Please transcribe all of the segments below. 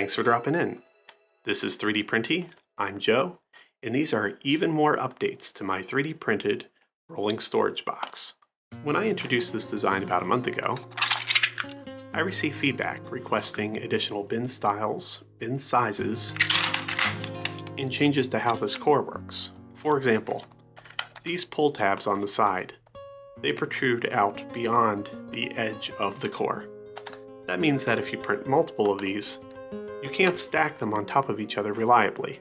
Thanks for dropping in. This is 3D Printy. I'm Joe, and these are even more updates to my 3D printed rolling storage box. When I introduced this design about a month ago, I received feedback requesting additional bin styles, bin sizes, and changes to how this core works. For example, these pull tabs on the side, they protrude out beyond the edge of the core. That means that if you print multiple of these, you can't stack them on top of each other reliably,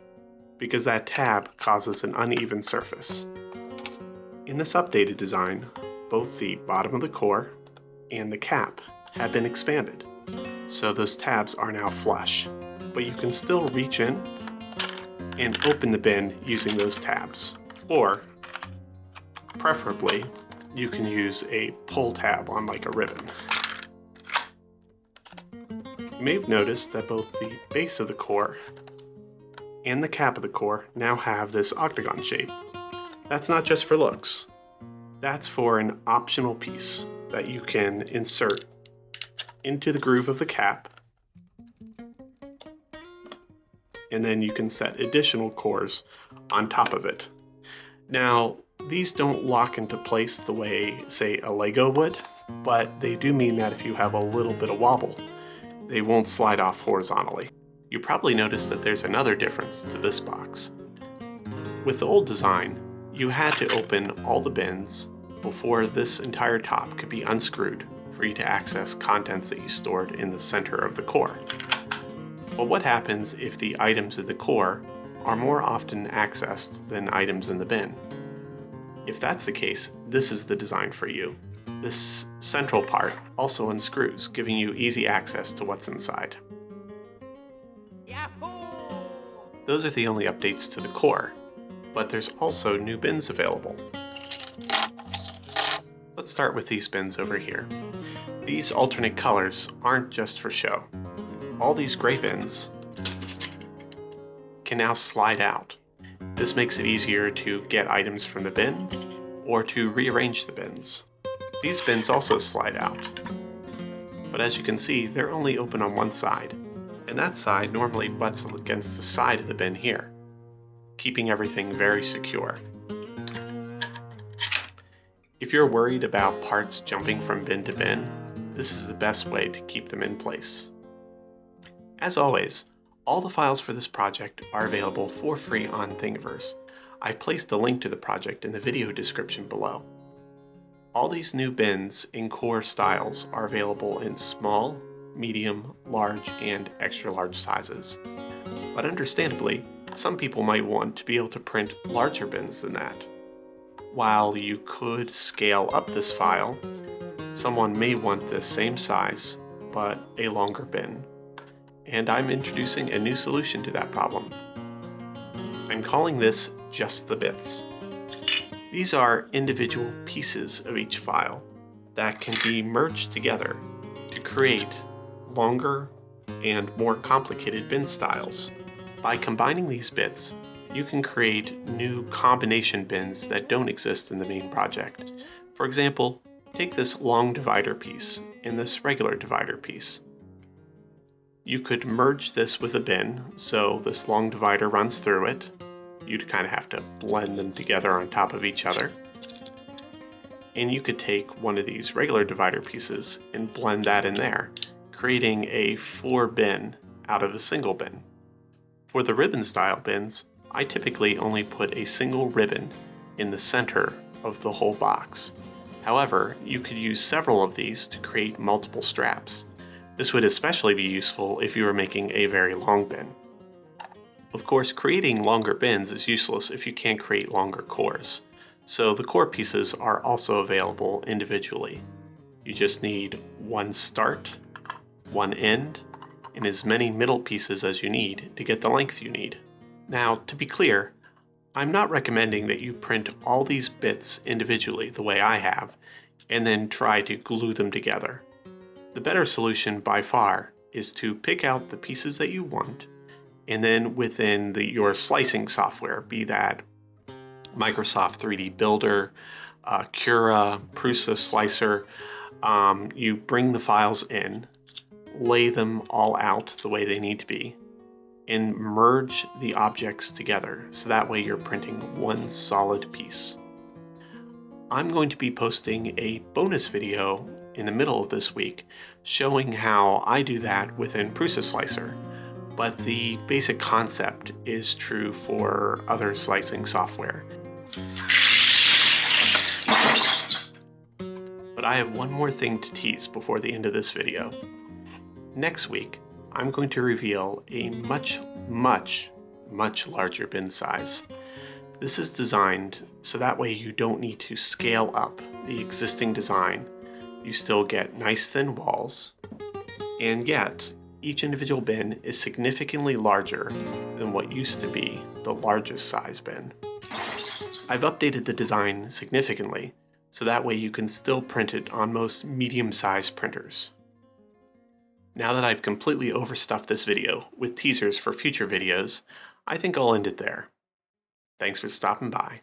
because that tab causes an uneven surface. In this updated design, both the bottom of the core and the cap have been expanded, so those tabs are now flush, but you can still reach in and open the bin using those tabs, or preferably, you can use a pull tab on like a ribbon. You may have noticed that both the base of the core and the cap of the core now have this octagon shape. That's not just for looks. That's for an optional piece that you can insert into the groove of the cap, and then you can set additional cores on top of it. Now, these don't lock into place the way, say, a Lego would, but they do mean that if you have a little bit of wobble, they won't slide off horizontally. You probably noticed that there's another difference to this box. With the old design, you had to open all the bins before this entire top could be unscrewed for you to access contents that you stored in the center of the core. But what happens if the items in the core are more often accessed than items in the bin? If that's the case, this is the design for you. This central part also unscrews, giving you easy access to what's inside. Yahoo! Those are the only updates to the core, but there's also new bins available. Let's start with these bins over here. These alternate colors aren't just for show. All these gray bins can now slide out. This makes it easier to get items from the bin or to rearrange the bins. These bins also slide out, but as you can see, they're only open on one side, and that side normally butts against the side of the bin here, keeping everything very secure. If you're worried about parts jumping from bin to bin, this is the best way to keep them in place. As always, all the files for this project are available for free on Thingiverse. I've placed a link to the project in the video description below. All these new bins in core styles are available in small, medium, large, and extra large sizes. But understandably, some people might want to be able to print larger bins than that. While you could scale up this file, someone may want the same size, but a longer bin. And I'm introducing a new solution to that problem. I'm calling this Just the Bits. These are individual pieces of each file that can be merged together to create longer and more complicated bin styles. By combining these bits, you can create new combination bins that don't exist in the main project. For example, take this long divider piece and this regular divider piece. You could merge this with a bin, so this long divider runs through it. You'd kind of have to blend them together on top of each other. And you could take one of these regular divider pieces and blend that in there, creating a 4-bin out of a single bin. For the ribbon style bins, I typically only put a single ribbon in the center of the whole box. However, you could use several of these to create multiple straps. This would especially be useful if you were making a very long bin. Of course, creating longer bins is useless if you can't create longer cores, so the core pieces are also available individually. You just need one start, one end, and as many middle pieces as you need to get the length you need. Now, to be clear, I'm not recommending that you print all these bits individually the way I have, and then try to glue them together. The better solution by far is to pick out the pieces that you want, and then within your slicing software, be that Microsoft 3D Builder, Cura, Prusa Slicer, you bring the files in, lay them all out the way they need to be, and merge the objects together so that way you're printing one solid piece. I'm going to be posting a bonus video in the middle of this week showing how I do that within Prusa Slicer, but the basic concept is true for other slicing software. But I have one more thing to tease before the end of this video. Next week, I'm going to reveal a much larger bin size. This is designed so that way you don't need to scale up the existing design. You still get nice thin walls, and yet each individual bin is significantly larger than what used to be the largest size bin. I've updated the design significantly so that way you can still print it on most medium-sized printers. Now that I've completely overstuffed this video with teasers for future videos, I think I'll end it there. Thanks for stopping by.